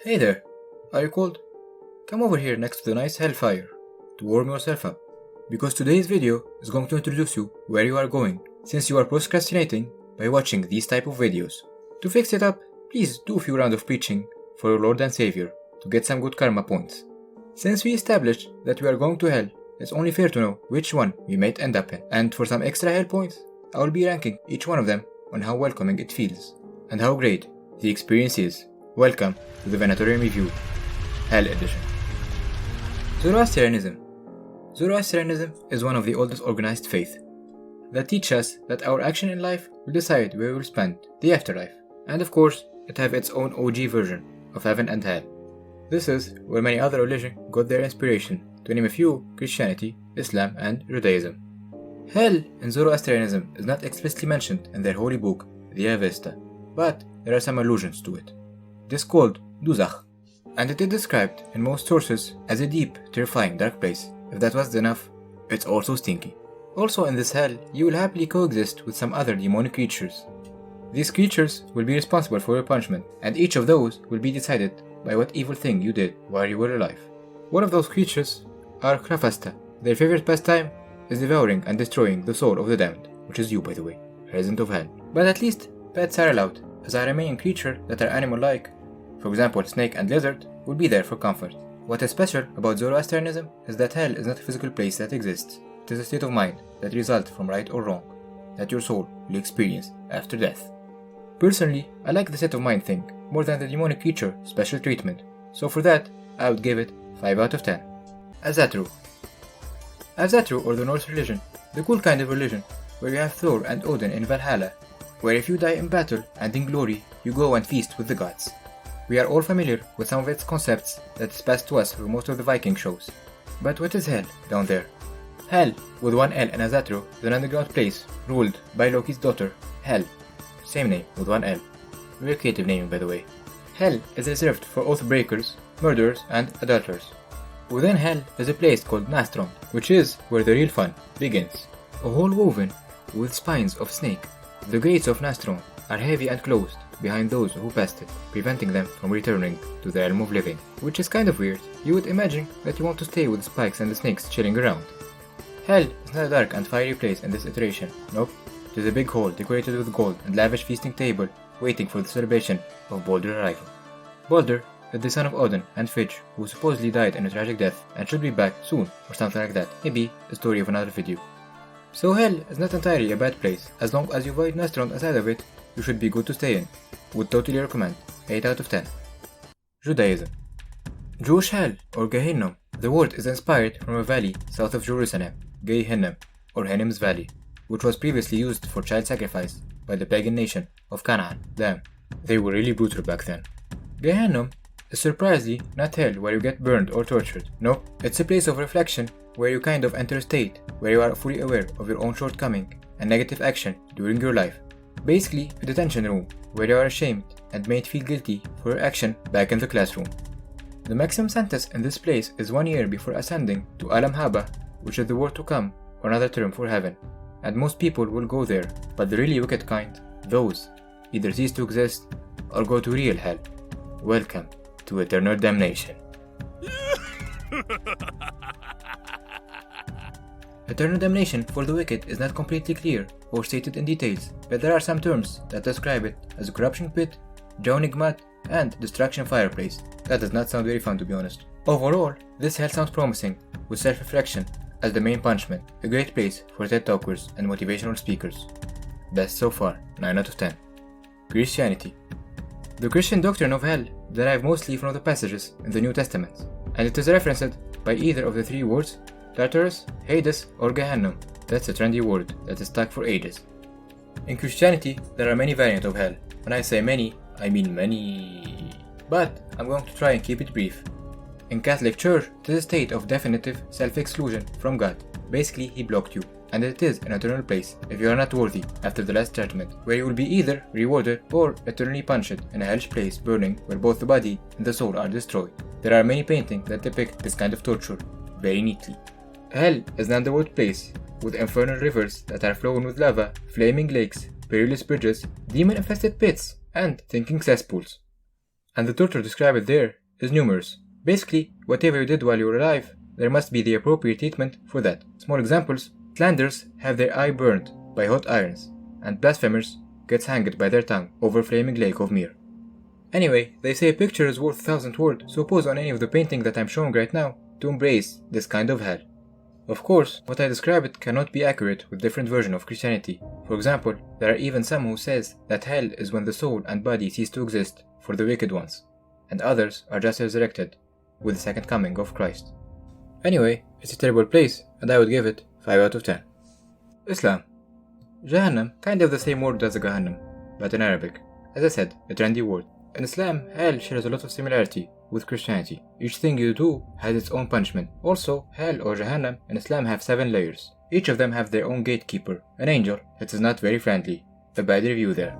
Hey there, are you cold? Come over here next to the nice hellfire to warm yourself up, because today's video is going to introduce you where you are going, since you are procrastinating by watching these type of videos. To fix it up, please do a few rounds of preaching for your Lord and Savior to get some good karma points. Since we established that we are going to hell, it's only fair to know which one we might end up in, and for some extra hell points, I will be ranking each one of them on how welcoming it feels, and how great the experience is. Welcome to the Venatorium Review, Hell Edition. Zoroastrianism. Zoroastrianism is one of the oldest organized faiths that teach us that our action in life will decide where we will spend the afterlife, and of course, it have its own OG version of heaven and hell. This is where many other religions got their inspiration, to name a few: Christianity, Islam, and Judaism. Hell in Zoroastrianism is not explicitly mentioned in their holy book, the Avesta, but there are some allusions to it. It is called Duzakh, and it is described in most sources as a deep, terrifying dark place. If that wasn't enough, it's also stinky. Also in this hell, you will happily coexist with some other demonic creatures. These creatures will be responsible for your punishment, and each of those will be decided by what evil thing you did while you were alive. One of those creatures are Krafasta. Their favorite pastime is devouring and destroying the soul of the damned, which is you, by the way, resident of hell. But at least pets are allowed, as our remaining creature that are animal-like, for example snake and lizard, will be there for comfort. What is special about Zoroastrianism is that hell is not a physical place that exists. It is a state of mind that results from right or wrong, that your soul will experience after death. Personally, I like the state of mind thing more than the demonic creature special treatment, so for that, I would give it 5 out of 10. Asatru. Asatru, or the Norse religion, the cool kind of religion where you have Thor and Odin in Valhalla, where if you die in battle and in glory, you go and feast with the gods. We are all familiar with some of its concepts that is passed to us through most of the Viking shows. But what is hell down there? Hell, with one L in Asatru, is an underground place ruled by Loki's daughter, Hel. Same name with one L. Very creative naming, by the way. Hell is reserved for oath breakers, murderers, and adulterers. Within hell is a place called Nastron, which is where the real fun begins. A hole woven with spines of snake. The gates of Nastron are heavy and closed behind those who passed it, preventing them from returning to the realm of living, which is kind of weird. You would imagine that you want to stay with the spikes and the snakes chilling around. Hell is not a dark and fiery place in this iteration, nope. It is a big hall decorated with gold and lavish feasting table waiting for the celebration of Balder's arrival. Balder is the son of Odin and Frigg, who supposedly died in a tragic death and should be back soon or something like that, maybe a story of another video. So hell is not entirely a bad place. As long as you avoid Nastron aside of it, you should be good to stay in. Would totally recommend. 8 out of 10. Judaism. Jewish hell, or Gehinnom. The word is inspired from a valley south of Jerusalem, Gehinnom, or Hinnom's Valley, which was previously used for child sacrifice by the pagan nation of Canaan. Damn, they were really brutal back then. Gehinnom is surprisingly not hell where you get burned or tortured. Nope, it's a place of reflection where you kind of enter a state where you are fully aware of your own shortcoming and negative action during your life. Basically, a detention room where you are ashamed and made feel guilty for your action back in the classroom. The maximum sentence in this place is 1 year before ascending to Alam Haba, which is the world to come, or another term for heaven, and most people will go there, but the really wicked kind, those, either cease to exist or go to real hell. Welcome to eternal damnation. Eternal damnation for the wicked is not completely clear or stated in details, but there are some terms that describe it as a corruption pit, drowning mud, and destruction fireplace. That does not sound very fun, to be honest. Overall, this hell sounds promising, with self-reflection as the main punishment, a great place for TED talkers and motivational speakers. Best so far, 9 out of 10. Christianity. The Christian doctrine of hell derives mostly from the passages in the New Testament, and it is referenced by either of the 3 words Tartarus, Hades, or Gehenna. That's a trendy word that is stuck for ages. In Christianity, there are many variants of hell. When I say many, I mean many. But I'm going to try and keep it brief. In Catholic Church, it is a state of definitive self-exclusion from God. Basically, He blocked you, and it is an eternal place if you are not worthy after the last judgment, where you will be either rewarded or eternally punished in a hellish place burning where both the body and the soul are destroyed. There are many paintings that depict this kind of torture very neatly. Hell is an underworld place with infernal rivers that are flowing with lava, flaming lakes, perilous bridges, demon-infested pits, and thinking cesspools. and the torture described there is numerous. Basically, whatever you did while you were alive, there must be the appropriate treatment for that. Small examples: slanderers have their eye burned by hot irons, and blasphemers gets hanged by their tongue over a flaming lake of mire. Anyway, they say a picture is worth 1,000 words, so pause on any of the painting that I'm showing right now to embrace this kind of hell. Of course, what I described cannot be accurate with different versions of Christianity. For example, there are even some who says that hell is when the soul and body cease to exist for the wicked ones, and others are just resurrected with the second coming of Christ. Anyway, it's a terrible place, and I would give it 5 out of 10. Islam. Jahannam, kind of the same word as Jahannam, but in Arabic. As I said, a trendy word. In Islam, hell shares a lot of similarity with Christianity. Each thing you do has its own punishment. Also, hell or Jahannam in Islam have 7 layers. Each of them have their own gatekeeper, an angel that is not very friendly. A bad review there.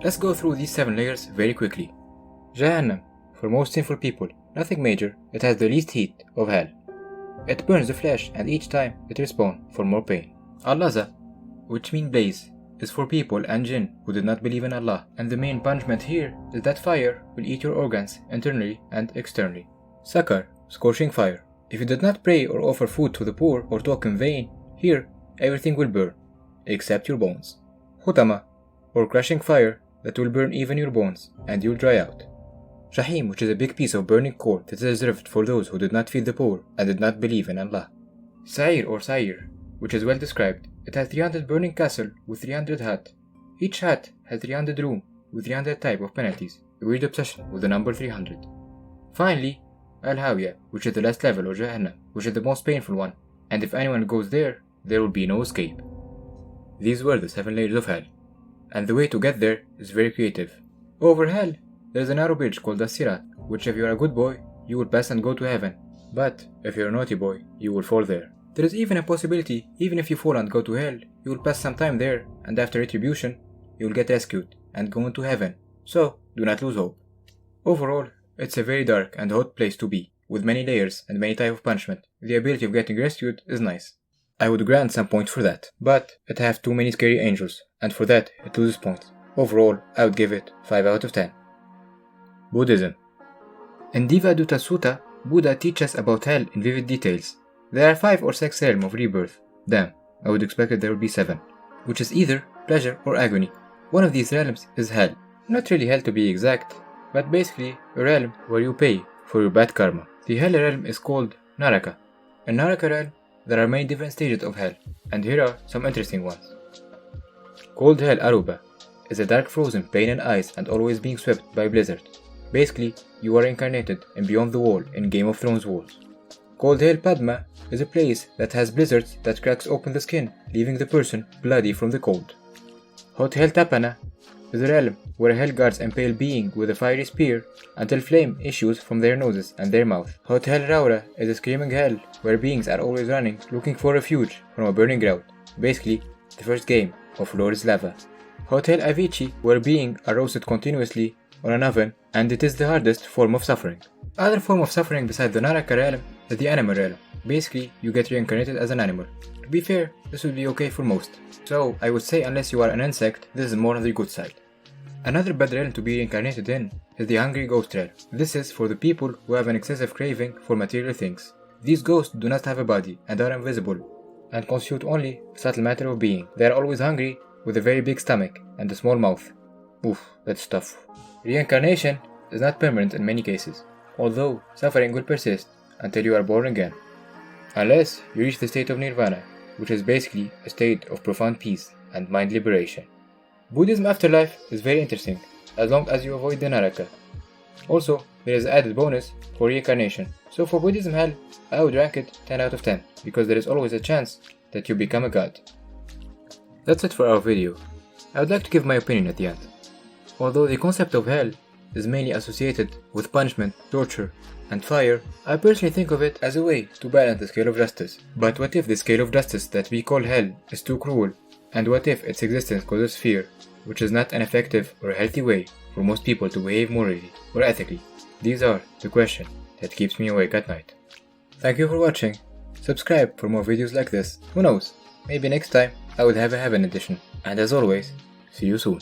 Let's go through these 7 layers very quickly. Jahannam, for most sinful people, nothing major, it has the least heat of hell. It burns the flesh and each time it respawns for more pain. Al-Laza, which means blaze, is for people and jinn who did not believe in Allah, and the main punishment here is that fire will eat your organs internally and externally. Sakar, scorching fire. If you did not pray or offer food to the poor or talk in vain, here everything will burn, except your bones. Hutama, or crushing fire that will burn even your bones and you'll dry out. Jahim, which is a big piece of burning coal that is reserved for those who did not feed the poor and did not believe in Allah. Sa'ir or Sa'ir, which is well described. It has 300 burning castle with 300 hut. Each hut has 300 room with 300 type of penalties, a weird obsession with the number 300. Finally, Al-Hawiyah, which is the last level of Jahannam, which is the most painful one, and if anyone goes there, there will be no escape. These were the 7 layers of hell, and the way to get there is very creative. Over hell, there is a narrow bridge called the Sirat, which if you are a good boy, you will pass and go to heaven, but if you are a naughty boy, you will fall there. There is even a possibility, even if you fall and go to hell, you will pass some time there, and after retribution, you will get rescued and go into heaven, so do not lose hope. Overall, it's a very dark and hot place to be, with many layers and many types of punishment. The ability of getting rescued is nice. I would grant some points for that, but it has too many scary angels, and for that it loses points. Overall, I would give it 5 out of 10. Buddhism. In Devadutta Sutta, Buddha teaches about hell in vivid details. There are 5 or 6 realms of rebirth. Damn, I would expect that there would be 7, which is either pleasure or agony. One of these realms is hell. Not really hell to be exact, but basically a realm where you pay for your bad karma. The hell realm is called Naraka. In Naraka realm, there are many different stages of hell, and here are some interesting ones. Cold hell Aruba is a dark frozen pain in ice and always being swept by blizzard. Basically, you are incarnated in Beyond the Wall in Game of Thrones walls. Cold hell Padma is a place that has blizzards that cracks open the skin, leaving the person bloody from the cold. Hot hell Tapana is a realm where hell guards impale beings with a fiery spear until flame issues from their noses and their mouth. Hot hell Raura is a screaming hell where beings are always running, looking for refuge from a burning ground. Basically, the first game of Lord's Lava. Hot hell Avicii, where beings are roasted continuously on an oven, and it is the hardest form of suffering. Other form of suffering besides the Naraka realm is the animal realm. Basically, you get reincarnated as an animal. To be fair, this would be okay for most. So, I would say unless you are an insect, this is more on the good side. Another bad realm to be reincarnated in is the hungry ghost realm. This is for the people who have an excessive craving for material things. These ghosts do not have a body and are invisible, and constitute only a subtle matter of being. They are always hungry, with a very big stomach and a small mouth. Oof, that's tough. Reincarnation is not permanent in many cases, although suffering will persist until you are born again. Unless you reach the state of nirvana, which is basically a state of profound peace and mind liberation. Buddhism afterlife is very interesting, as long as you avoid the Naraka. Also, there is an added bonus for reincarnation, so for Buddhism hell, I would rank it 10 out of 10, because there is always a chance that you become a god. That's it for our video. I would like to give my opinion at the end. Although the concept of hell is mainly associated with punishment, torture, and fire, I personally think of it as a way to balance the scale of justice. But what if the scale of justice that we call hell is too cruel? And what if its existence causes fear, which is not an effective or a healthy way for most people to behave morally or ethically? These are the questions that keeps me awake at night. Thank you for watching. Subscribe for more videos like this. Who knows, maybe next time I will have a heaven edition. And as always, see you soon.